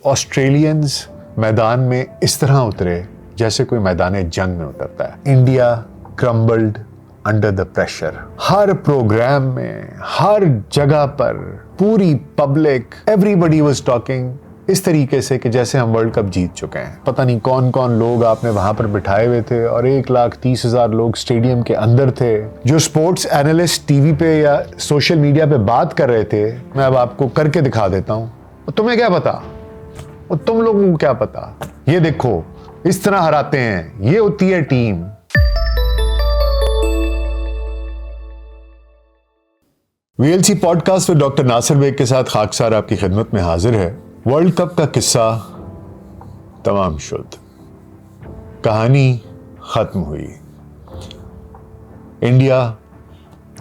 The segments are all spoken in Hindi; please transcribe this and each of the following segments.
ऑस्ट्रेलियंस मैदान में इस तरह उतरे जैसे कोई मैदान जंग में उतरता है। India crumbled under the pressure. हर प्रोग्राम में, हर जगह पर, पूरी पब्लिक, एवरीबडी वाज टॉकिंग इस तरीके से कि जैसे हम वर्ल्ड कप जीत चुके हैं। पता नहीं कौन कौन लोग आपने वहां पर बिठाए हुए थे और 1,30,000 लोग स्टेडियम के अंदर थे। जो स्पोर्ट्स एनालिस्ट टीवी पे या सोशल मीडिया पे बात कर रहे थे, मैं अब आपको करके दिखा देता हूं। तुम्हें क्या पता, और तुम लोगों को क्या पता। ये देखो, इस तरह हराते हैं, ये होती है टीम। वीएलसी पॉडकास्ट में डॉक्टर नासिर बेग के साथ खाकसार आपकी खिदमत में हाजिर है। वर्ल्ड कप का किस्सा तमाम शुद्ध, कहानी खत्म हुई। इंडिया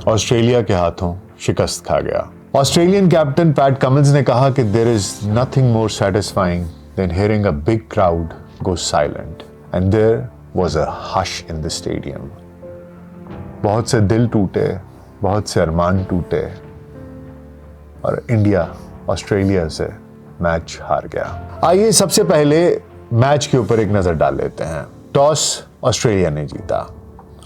ऑस्ट्रेलिया के हाथों शिकस्त खा गया। ऑस्ट्रेलियन कैप्टन पैट कमिंस ने कहा कि there is nothing more satisfying than hearing a big crowd go silent and there was a hush in the stadium. बहुत से दिल टूटे, बहुत से अरमान टूटे और इंडिया ऑस्ट्रेलिया से मैच हार गया। आइए सबसे पहले मैच के ऊपर एक नजर डाल लेते हैं। टॉस ऑस्ट्रेलिया ने जीता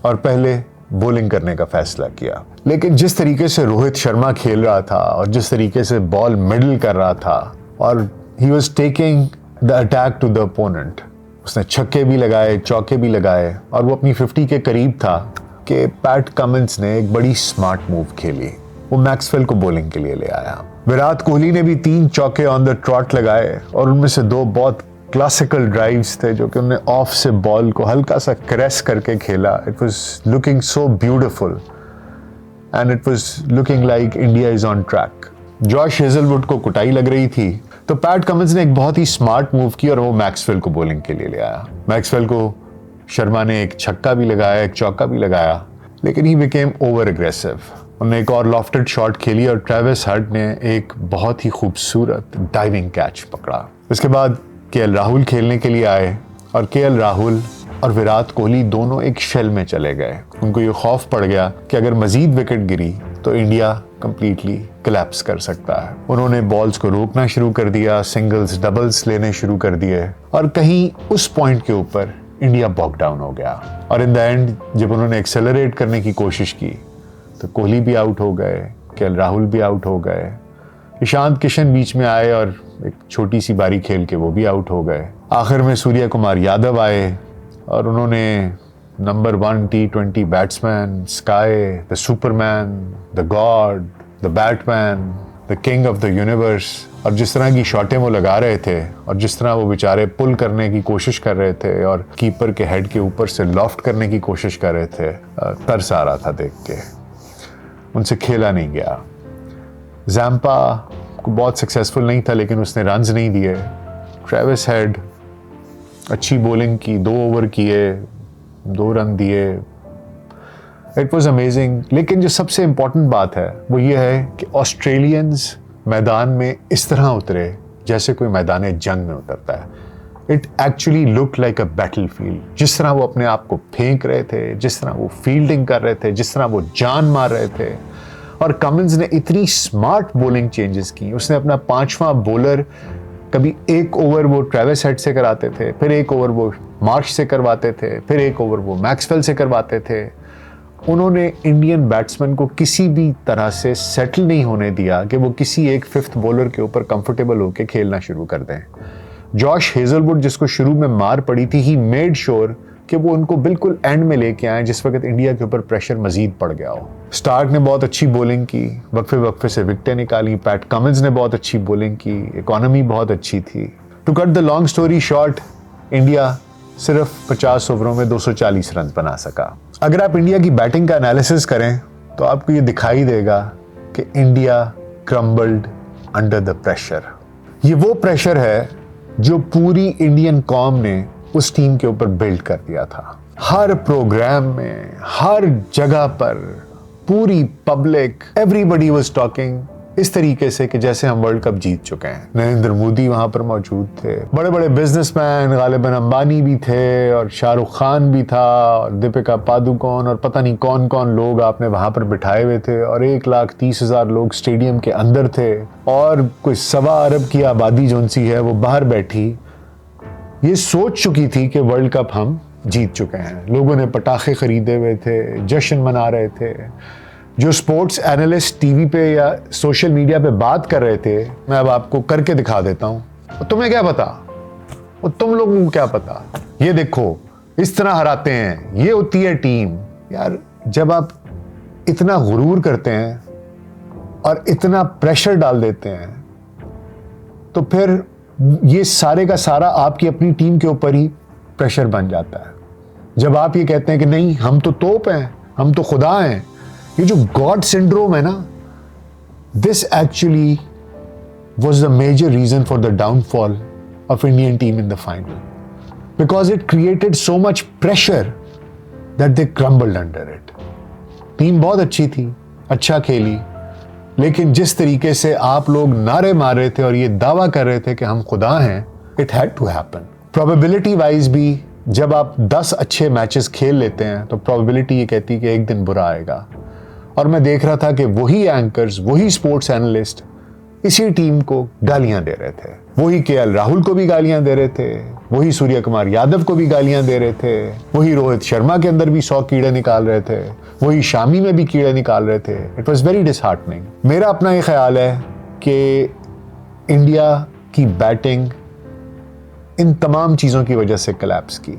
और पहले बॉलिंग करने का फैसला किया, लेकिन जिस तरीके से रोहित शर्मा खेल रहा था और जिस तरीके से बॉल मिडल कर रहा था और he was taking the attack to the opponent, उसने छक्के भी लगाए, चौके भी लगाए और वो अपनी 50 के करीब था कि पैट कमिंस ने एक बड़ी स्मार्ट मूव खेली। वो मैक्सवेल को बॉलिंग के लिए ले आया। विराट कोहली ने भी 3 चौके ऑन द ट्रॉट लगाए और उनमें से 2 बहुत क्लासिकल ड्राइव्स थे जो कि उन्होंने ऑफ से बॉल को हल्का सा क्रेस करके खेला। It was looking so beautiful and it was looking like India is on track. Josh Hazlewood को कुटाई लग रही थी तो पैट कमिंस ने एक बहुत ही स्मार्ट मूव की और वो मैक्सवेल को बॉलिंग के लिए ले आया। मैक्सवेल को शर्मा ने एक छक्का भी लगाया, एक चौका भी लगाया, लेकिन ही बिकेम ओवर एग्रेसिव। उन्होंने एक और लॉफ्टेड शॉट खेली और ट्रेविस हेड ने एक बहुत ही खूबसूरत डाइविंग कैच पकड़ा। इसके बाद केएल राहुल खेलने के लिए आए और केएल राहुल और विराट कोहली दोनों एक शेल में चले गए। उनको ये खौफ पड़ गया कि अगर मजीद विकेट गिरी तो इंडिया कंप्लीटली कोलैप्स कर सकता है। उन्होंने बॉल्स को रोकना शुरू कर दिया, सिंगल्स डबल्स लेने शुरू कर दिए और कहीं उस पॉइंट के ऊपर इंडिया बॉक डाउन हो गया। और इन द एंड जब उन्होंने एक्सेलरेट करने की कोशिश की तो कोहली भी आउट हो गए, केएल राहुल भी आउट हो गए, ईशांत किशन बीच में आए और एक छोटी सी बारी खेल के वो भी आउट हो गए। आखिर में सूर्य कुमार यादव आए और उन्होंने number 1 T20 batsman, sky, the Superman, the God, the Batman, the king of the universe, और जिस तरह की शॉटें वो लगा रहे थे और जिस तरह वो बेचारे पुल करने की कोशिश कर रहे थे और कीपर के हेड के ऊपर से लॉफ्ट करने की कोशिश कर रहे थे, तरस आ रहा था देख के। उनसे खेला नहीं गया। जैम्पा को बहुत सक्सेसफुल नहीं था लेकिन उसने रन्स नहीं दिए। ट्रेविस हेड अच्छी बॉलिंग की, 2 ओवर किए, 2 रन दिए। It was amazing. लेकिन जो सबसे इंपॉर्टेंट बात है वो ये है कि ऑस्ट्रेलियंस मैदान में इस तरह उतरे जैसे कोई मैदान जंग में उतरता है। It actually look like a battle field. जिस तरह वो अपने आप को फेंक रहे थे, जिस तरह वो फील्डिंग कर रहे थे, जिस तरह वो जान मार रहे थे। और कमिंस ने इतनी स्मार्ट बॉलिंग चेंजेस की। उसने अपना 5वां बॉलर कभी 1 ओवर वो ट्रेविस हेड से कराते थे, फिर 1 ओवर वो मार्श से करवाते थे, फिर 1 ओवर वो मैक्सवेल से करवाते थे। उन्होंने इंडियन बैट्समैन को किसी भी तरह से सेटल नहीं होने दिया कि वो किसी एक 5th बॉलर के ऊपर कंफर्टेबल होकर खेलना शुरू कर दें। जॉश हेजलवुड जिसको शुरू में मार पड़ी थी, ही मेड श्योर कि वो उनको बिल्कुल एंड में लेके आए जिस वक्त इंडिया के ऊपर प्रेशर मजीद पड़ गया हो। स्टार्क ने बहुत अच्छी बॉलिंग की, वक्फे वक्फे से विकेटें निकाली। पैट कमिंस ने बहुत अच्छी बॉलिंग की, इकोनॉमी बहुत अच्छी थी। To cut the long story short, India सिर्फ 50 ओवरों में 240 रन बना सका। अगर आप इंडिया की बैटिंग का एनालिसिस करें तो आपको ये दिखाई देगा कि India crumbled under the pressure. ये वो प्रेशर है जो पूरी इंडियन कौम ने उस टीम के ऊपर बिल्ड कर दिया था। हर प्रोग्राम में, हर जगह पर, पूरी पब्लिक, एवरीबडी वाज टॉकिंग इस तरीके से कि जैसे हम वर्ल्ड कप जीत चुके हैं। नरेंद्र मोदी वहां पर मौजूद थे, बड़े बड़े बिजनेसमैन, गालिबन अंबानी भी थे और शाहरुख खान भी था और दीपिका पादुकोण और पता नहीं कौन कौन लोग आपने वहां पर बिठाए हुए थे, और 1,30,000 लोग स्टेडियम के अंदर थे और कोई 1.25 अरब की आबादी जो सी है वो बाहर बैठी, ये सोच चुकी थी कि वर्ल्ड कप हम जीत चुके हैं। लोगों ने पटाखे खरीदे हुए थे, जश्न मना रहे थे। जो स्पोर्ट्स एनालिस्ट टीवी पे या सोशल मीडिया पे बात कर रहे थे, मैं अब आपको करके दिखा देता हूं। तुम्हें क्या पता, तुम लोगों को क्या पता, ये देखो इस तरह हराते हैं, ये होती है टीम। यार जब आप इतना गुरूर करते हैं और इतना प्रेशर डाल देते हैं तो फिर ये सारे का सारा आपकी अपनी टीम के ऊपर ही प्रेशर बन जाता है। जब आप ये कहते हैं कि नहीं हम तो तोप हैं, हम तो खुदा हैं, ये जो गॉड सिंड्रोम है ना, this actually was the major reason for the downfall of Indian team in the final, because it created so much pressure that they crumbled under it. Team बहुत अच्छी थी, अच्छा खेली, लेकिन जिस तरीके से आप लोग नारे मार रहे थे और ये दावा कर रहे थे कि हम खुदा हैं, it had to happen. Probability wise भी जब आप 10 अच्छे मैचेस खेल लेते हैं तो प्रोबेबिलिटी ये कहती है कि एक दिन बुरा आएगा। और मैं देख रहा था कि वही एंकर्स, वही स्पोर्ट्स एनालिस्ट इसी टीम को गालियां दे रहे थे, वही केएल राहुल को भी गालियां दे रहे थे, वही सूर्य कुमार यादव को भी गालियां दे रहे थे, वही रोहित शर्मा के अंदर भी 100 कीड़े निकाल रहे थे, वही शामी में भी कीड़े निकाल रहे थे। It was very disheartening. मेरा अपना ये ख्याल है कि इंडिया की बैटिंग इन तमाम चीज़ों की वजह से कोलैप्स की,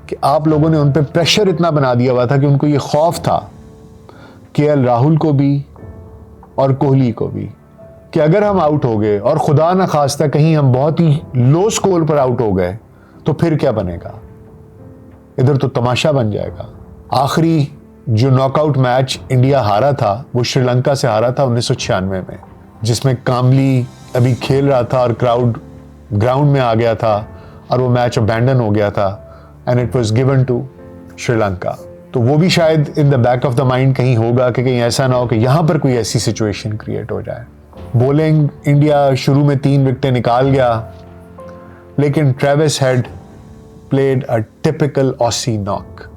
कि आप लोगों ने उन पे प्रेशर इतना बना दिया हुआ था कि उनको ये खौफ था, केएल राहुल को भी और कोहली को भी, कि अगर हम आउट हो गए और खुदा ना खास्ता कहीं हम बहुत ही लो स्कोर पर आउट हो गए तो फिर क्या बनेगा, इधर तो तमाशा बन जाएगा। आखिरी जो नॉकआउट मैच इंडिया हारा था वो श्रीलंका से हारा था 1996 में, जिसमें कामली अभी खेल रहा था और क्राउड ग्राउंड में आ गया था और वो मैच अबैंडन हो गया था and it was given to Sri Lanka. तो वो भी शायद in the back of the mind कहीं होगा कि कहीं ऐसा ना हो कि यहां पर कोई ऐसी सिचुएशन क्रिएट हो जाए। बॉलिंग इंडिया शुरू में 3 विकेटें निकाल गया, लेकिन Travis head played a typical Aussie knock.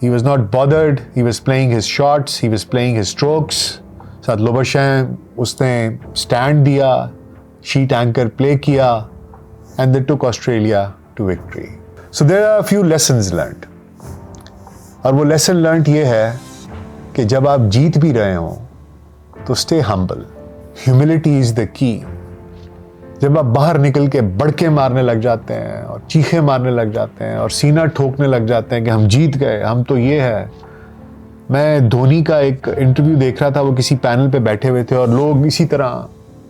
He was not bothered, he was playing his shots, he was playing his strokes. साथ लोबरशैम उसने स्टैंड दिया, शीट एंकर प्ले किया and they took Australia to victory. So there are a few lessons learned. और वो lesson learned ये है कि जब आप जीत भी रहे हो तो stay humble. Humility is the key. जब आप बाहर निकल के बड़के मारने लग जाते हैं और चीखे मारने लग जाते हैं और सीना ठोकने लग जाते हैं कि हम जीत गए, हम तो ये है। मैं धोनी का एक इंटरव्यू देख रहा था, वो किसी पैनल पे बैठे हुए थे और लोग इसी तरह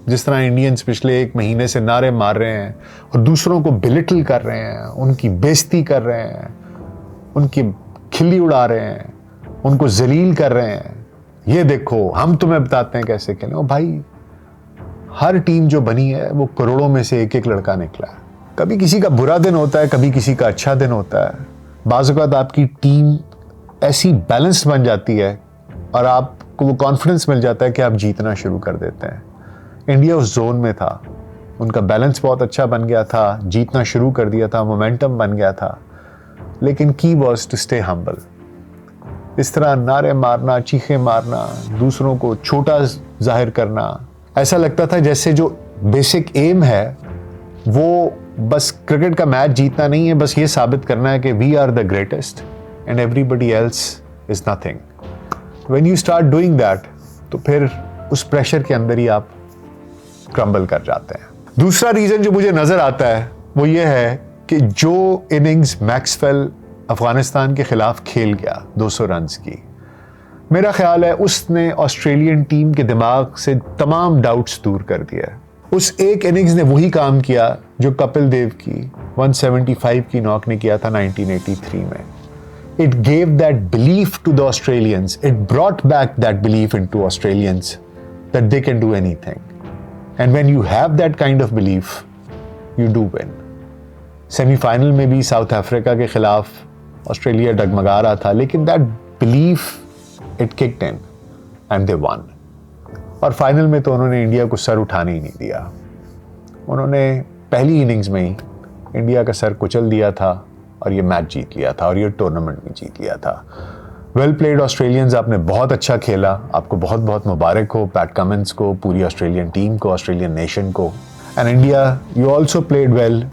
जिस तरह इंडियंस पिछले 1 महीने से नारे मार रहे हैं और दूसरों को बिलिटल कर रहे हैं, उनकी बेइज्जती कर रहे हैं, उनकी खिल्ली उड़ा रहे हैं, उनको जलील कर रहे हैं, ये देखो हम तुम्हें बताते हैं कैसे खेलें। ओ भाई, हर टीम जो बनी है वो करोड़ों में से एक लड़का निकला है। कभी किसी का बुरा दिन होता है, कभी किसी का अच्छा दिन होता है। बाज़ औक़ात आपकी टीम ऐसी बैलेंस्ड बन जाती है और आपको वो कॉन्फिडेंस मिल जाता है कि आप जीतना शुरू कर देते हैं। इंडिया उस जोन में था, उनका बैलेंस बहुत अच्छा बन गया था, जीतना शुरू कर दिया था, मोमेंटम बन गया था, लेकिन की वॉज टू स्टे हम्बल। इस तरह नारे मारना, चीखे मारना, दूसरों को छोटा जाहिर करना, ऐसा लगता था जैसे जो बेसिक एम है वो बस क्रिकेट का मैच जीतना नहीं है, बस ये साबित करना है कि we are the greatest and everybody else is nothing. When you start doing that तो फिर उस प्रेशर के अंदर ही आप क्रम्बल कर जाते हैं। दूसरा रीजन जो मुझे नजर आता है वो ये है कि जो इनिंग्स मैक्सवेल अफगानिस्तान के खिलाफ खेल गया 200 रन की, मेरा ख्याल है उसने ऑस्ट्रेलियन टीम के दिमाग से तमाम डाउट्स दूर कर दिया। उस एक इनिंग्स ने वही काम किया जो कपिल देव की 175 की नॉक ने किया था 1983 में। It gave that belief to the Australians, it brought back that belief into Australians that they can do anything. And when you have that kind of belief you do win. Semifinal में भी साउथ अफ्रीका के खिलाफ ऑस्ट्रेलिया डगमगा रहा था, लेकिन that belief it kicked in and they won. और फाइनल में तो उन्होंने इंडिया को सर उठाने ही नहीं दिया। उन्होंने पहली इनिंग्स में ही इंडिया का सर कुचल दिया था और ये मैच जीत लिया था और ये टूर्नामेंट भी जीत लिया था। वेल प्लेड ऑस्ट्रेलियंस, आपने बहुत अच्छा खेला, आपको बहुत बहुत मुबारक हो पैट कमिंस को, पूरी ऑस्ट्रेलियन टीम को, ऑस्ट्रेलियन नेशन को। And India, you also played well.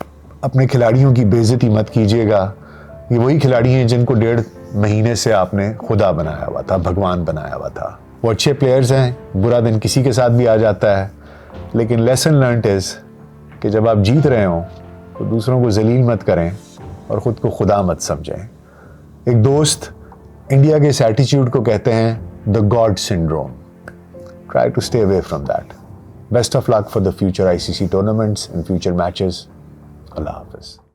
अपने खिलाड़ियों की बेइज्जती मत कीजिएगा। ये वही खिलाड़ी हैं जिनको 1.5 महीने से आपने खुदा बनाया हुआ था, भगवान बनाया हुआ था। वो अच्छे प्लेयर्स हैं, बुरा दिन किसी के साथ भी आ जाता है, लेकिन लेसन लर्नड इज कि जब आप जीत रहे हो तो दूसरों को जलील मत करें और ख़ुद को खुदा मत समझें। एक दोस्त इंडिया के इस एटीट्यूड को कहते हैं the god syndrome. Try to stay away from that. Best of luck for the future ICC tournaments and future matches. अल्लाह हाफिज़।